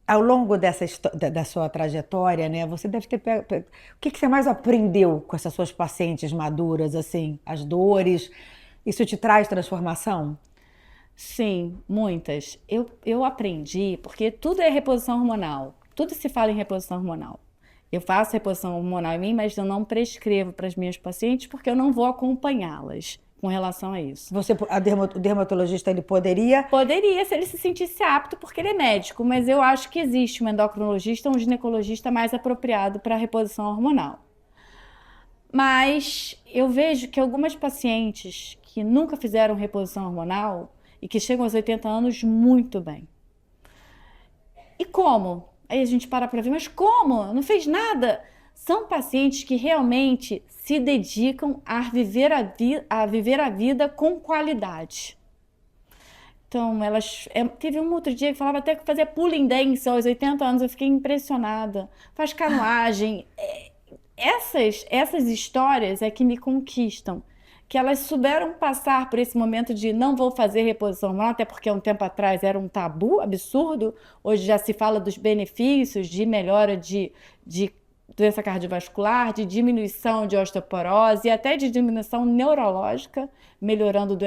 Ao longo da sua trajetória, né, você deve ter o que que você mais aprendeu com essas suas pacientes maduras, assim, as dores? Isso te traz transformação? Sim, muitas. Eu aprendi, porque tudo é reposição hormonal. Tudo se fala em reposição hormonal. Eu faço reposição hormonal em mim, mas eu não prescrevo para as minhas pacientes porque eu não vou acompanhá-las com relação a isso. O dermatologista, ele poderia. Poderia, se ele se sentisse apto, porque ele é médico, mas eu acho que existe um endocrinologista, um ginecologista mais apropriado para a reposição hormonal. Mas eu vejo que algumas pacientes que nunca fizeram reposição hormonal e que chegam aos 80 anos muito bem. E como? Aí a gente para ver, mas como? Não fez nada? São pacientes que realmente se dedicam a viver a vida com qualidade. Então, elas. Teve um outro dia que falava até que fazia pulling dance aos 80 anos, eu fiquei impressionada. Faz canoagem. Essas histórias é que me conquistam. Que elas souberam passar por esse momento de não vou fazer reposição hormonal, até porque há um tempo atrás era um tabu absurdo. Hoje já se fala dos benefícios de melhora de doença cardiovascular, de diminuição de osteoporose e até de diminuição neurológica, melhorando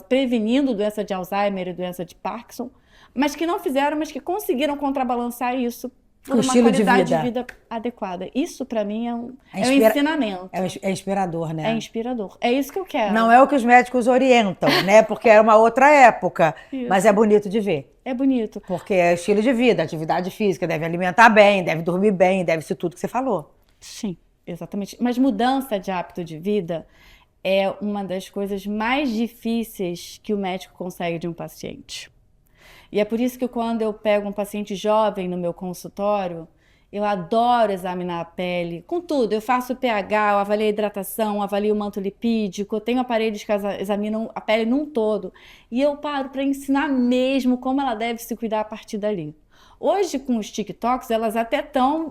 prevenindo doença de Alzheimer e doença de Parkinson, mas que não fizeram, mas que conseguiram contrabalançar isso Com por uma estilo de qualidade de vida. vida adequada. Isso, para mim, É, é um ensinamento. é inspirador, É né? inspirador. É isso que eu Não quero. é o que os médicos orientam, né? Porque era uma outra época. Mas é Isso. bonito de ver. É bonito. Porque é estilo de vida, atividade física, deve alimentar bem, deve dormir bem, deve ser tudo que você falou. Sim, exatamente. Mas mudança de hábito de vida é uma das coisas mais difíceis que o médico consegue de um paciente. E é por isso que quando eu pego um paciente jovem no meu consultório, eu adoro examinar a pele. Com tudo, eu faço o pH, eu avalio a hidratação, eu avalio o manto lipídico, eu tenho aparelhos que examinam a pele num todo. E eu paro para ensinar mesmo como ela deve se cuidar a partir dali. Hoje, com os TikToks,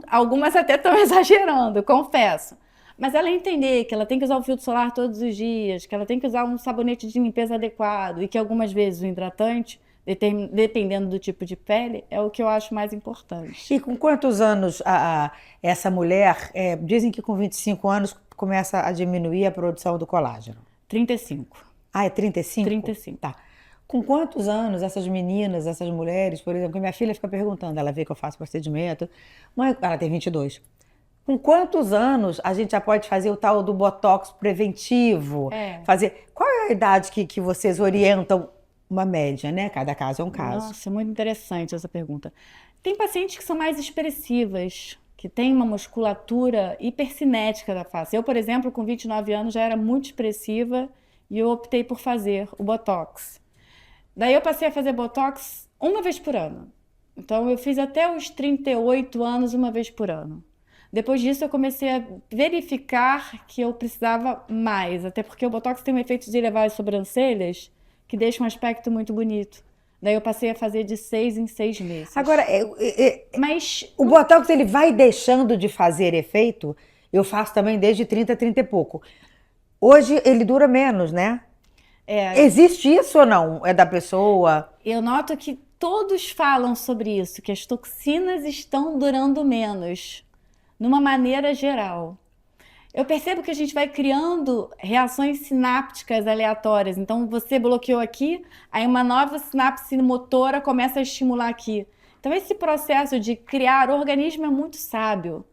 algumas até estão exagerando, confesso. Mas ela entender que ela tem que usar o filtro solar todos os dias, que ela tem que usar um sabonete de limpeza adequado e que algumas vezes o hidratante, dependendo do tipo de pele, é o que eu acho mais importante. E com quantos anos essa mulher, dizem que com 25 anos começa a diminuir a produção do colágeno? 35. Ah, é 35? 35. Tá. Com quantos anos essas meninas, essas mulheres, por exemplo, que minha filha fica perguntando, ela vê que eu faço procedimento, mãe, ela tem 22. Com quantos anos a gente já pode fazer o tal do botox preventivo? É. Fazer. Qual é a idade que vocês orientam uma média, né? Cada caso é um caso. Nossa, é muito interessante essa pergunta. Tem pacientes que são mais expressivas, que têm uma musculatura hipercinética da face. Eu, por exemplo, com 29 anos já era muito expressiva e eu optei por fazer o Botox. Daí eu passei a fazer Botox uma vez por ano. Então eu fiz até os 38 anos uma vez por ano. Depois disso eu comecei a verificar que eu precisava mais, até porque o Botox tem um efeito de elevar as sobrancelhas que deixa um aspecto muito bonito. Daí eu passei a fazer de 6 em 6 meses. Agora, Mas o não, botox ele vai deixando de fazer efeito. Eu faço também desde 30, 30 e pouco. Hoje ele dura menos, né? é, Existe isso ou não? É da pessoa? eu noto que todos falam sobre isso, que as toxinas estão durando menos, numa maneira geral. Eu percebo que a gente vai criando reações sinápticas aleatórias. Então, você bloqueou aqui, aí uma nova sinapse motora começa a estimular aqui. Então, esse processo de criar o organismo é muito sábio.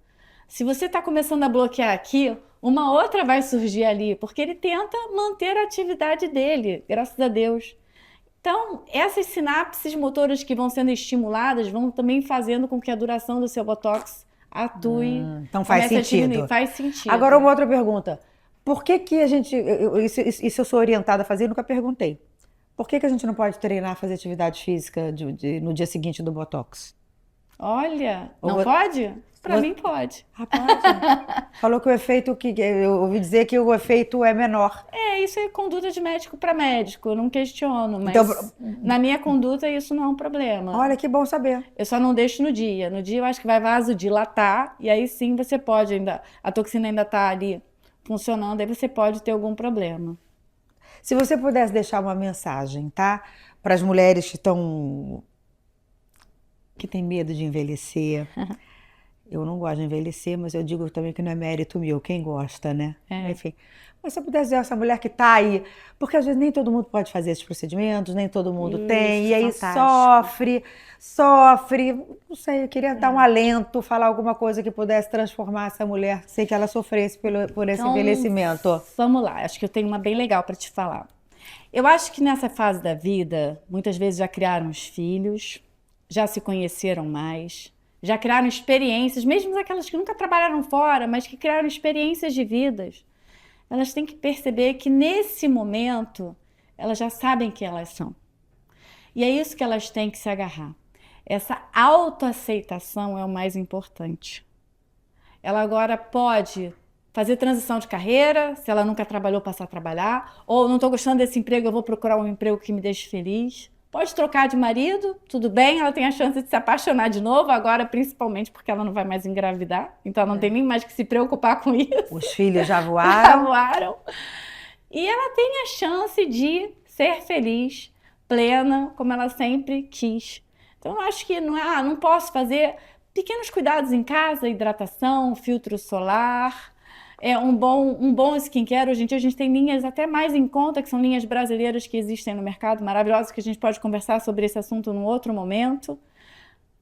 Se você está começando a bloquear aqui, uma outra vai surgir ali, porque ele tenta manter a atividade dele, graças a Deus. Então, essas sinapses motoras que vão sendo estimuladas vão também fazendo com que a duração do seu botox atue, Então faz comece a diminuir. sentido. Faz Agora, sentido. uma outra pergunta. Por que que a gente. Isso eu sou orientada a fazer e nunca perguntei. Por que que a gente não pode treinar, fazer atividade física no dia seguinte do Botox? Olha, Ou não vo- pode? Para vo- mim pode. Rapaz, falou que o efeito que. Eu ouvi dizer que o efeito é menor. É, isso é conduta de médico para médico, eu não questiono, Então, mas na minha conduta isso não é um problema. olha que bom saber. Eu só não deixo no dia. No dia eu acho que vai vasodilatar e aí sim você pode ainda, a toxina ainda está ali funcionando, aí você pode ter algum problema. Se você pudesse deixar uma mensagem, tá? Para as mulheres que estão que tem medo de envelhecer. Eu não gosto de envelhecer, mas eu digo também que não é mérito meu, quem gosta, né? Enfim. Mas se eu pudesse dizer essa mulher que tá aí, porque às vezes nem todo mundo pode fazer esses procedimentos, nem todo mundo tem, e aí sofre, não sei, eu queria dar um alento, falar alguma coisa que pudesse transformar essa mulher, sem que ela sofresse por esse envelhecimento. Vamos lá, acho que eu tenho uma bem legal para te falar. Eu acho que nessa fase da vida, muitas vezes já criaram os filhos, já se conheceram mais, já criaram experiências, mesmo aquelas que nunca trabalharam fora, mas que criaram experiências de vidas. Elas têm que perceber que nesse momento elas já sabem quem elas são. E é isso que elas têm que se agarrar. Essa autoaceitação é o mais importante. Ela agora pode fazer transição de carreira, se ela nunca trabalhou, passar a trabalhar, ou não estou gostando desse emprego, eu vou procurar um emprego que me deixe feliz. Pode trocar de marido, tudo bem, ela tem a chance de se apaixonar de novo, agora principalmente porque ela não vai mais engravidar, então ela não tem nem mais que se preocupar com isso. Os filhos já voaram. Já voaram. E ela tem a chance de ser feliz, plena, como ela sempre quis. Então eu acho que não posso fazer pequenos cuidados em casa, hidratação, filtro solar, um bom skincare. Hoje em dia a gente tem linhas até mais em conta, que são linhas brasileiras que existem no mercado, maravilhosas, que a gente pode conversar sobre esse assunto num outro momento.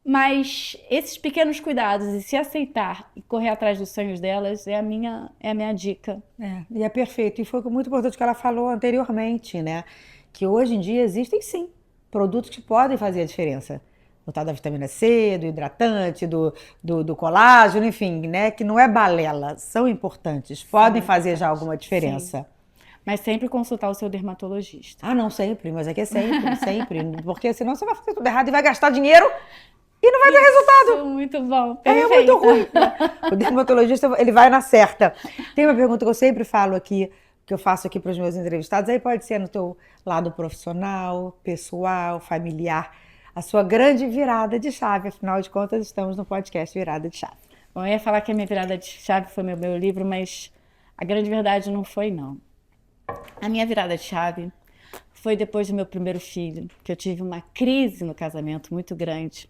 Mas esses pequenos cuidados e se aceitar e correr atrás dos sonhos delas é a minha dica. E é perfeito. E foi muito importante o que ela falou anteriormente, né? Que hoje em dia existem sim produtos que podem fazer a diferença. O tal da vitamina C, do hidratante, do colágeno, enfim, né? Que não é balela, são importantes, podem fazer já alguma diferença. Sim. Mas sempre consultar o seu dermatologista. Ah, não, sempre, mas aqui é sempre, sempre. Porque senão você vai fazer tudo errado e vai gastar dinheiro e não vai ter resultado. Muito bom, perfeito. É muito ruim. O dermatologista, ele vai na certa. Tem uma pergunta que eu sempre falo aqui, que eu faço aqui para os meus entrevistados, aí pode ser no teu lado profissional, pessoal, familiar. A sua grande virada de chave, afinal de contas, estamos no podcast Virada de Chave. Bom, eu ia falar que a minha virada de chave foi meu livro, mas a grande verdade não foi, não. A minha virada de chave foi depois do meu primeiro filho, que eu tive uma crise no casamento muito grande.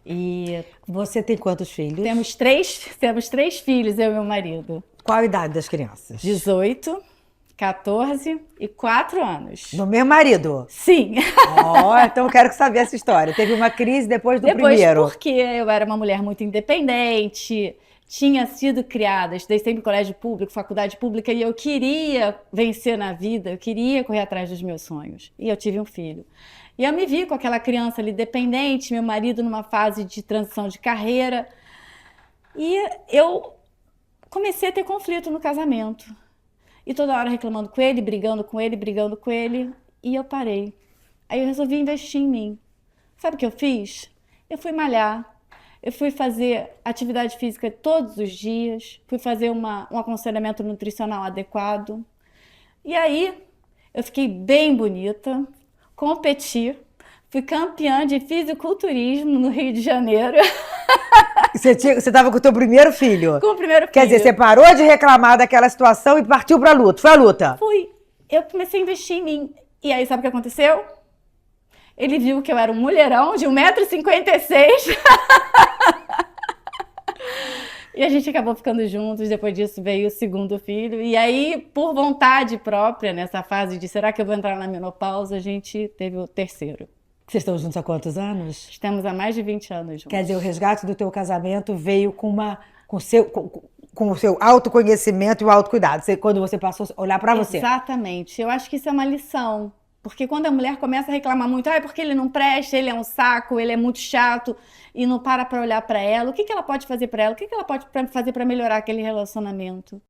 E você tem quantos filhos? Temos três filhos, eu e meu marido. Qual a idade das crianças? 18, 14 e 4 anos. Do meu marido? Sim. Então eu quero saber essa história. Teve uma crise depois do primeiro? Porque eu era uma mulher muito independente, tinha sido criada, estudei sempre em colégio público, faculdade pública, e eu queria vencer na vida, eu queria correr atrás dos meus sonhos. E eu tive um filho. E eu me vi com aquela criança ali dependente, meu marido numa fase de transição de carreira. E eu comecei a ter conflito no casamento. E toda hora reclamando com ele, brigando com ele, e eu parei. Aí eu resolvi investir em mim. Sabe o que eu fiz? Eu fui malhar, eu fui fazer atividade física todos os dias, fui fazer um aconselhamento nutricional adequado. E aí eu fiquei bem bonita, competi, fui campeã de fisiculturismo no Rio de Janeiro. Você estava com o teu primeiro filho? Com o primeiro filho. Quer dizer, você parou de reclamar daquela situação e partiu para a luta. Foi a luta? Fui. Eu comecei a investir em mim. E aí, sabe o que aconteceu? Ele viu que eu era um mulherão de 1,56 m. E a gente acabou ficando juntos. Depois disso veio o segundo filho. E aí, por vontade própria, nessa fase de será que eu vou entrar na menopausa, a gente teve o terceiro. Vocês estão juntos há quantos anos? Estamos há mais de 20 anos juntos. Quer dizer, o resgate do teu casamento veio com o seu autoconhecimento e o autocuidado, quando você passou a olhar para você. Exatamente. Eu acho que isso é uma lição. Porque quando a mulher começa a reclamar muito, porque ele não presta, ele é um saco, ele é muito chato, e não para olhar para ela, o que ela pode fazer para ela? O que ela pode fazer para melhorar aquele relacionamento?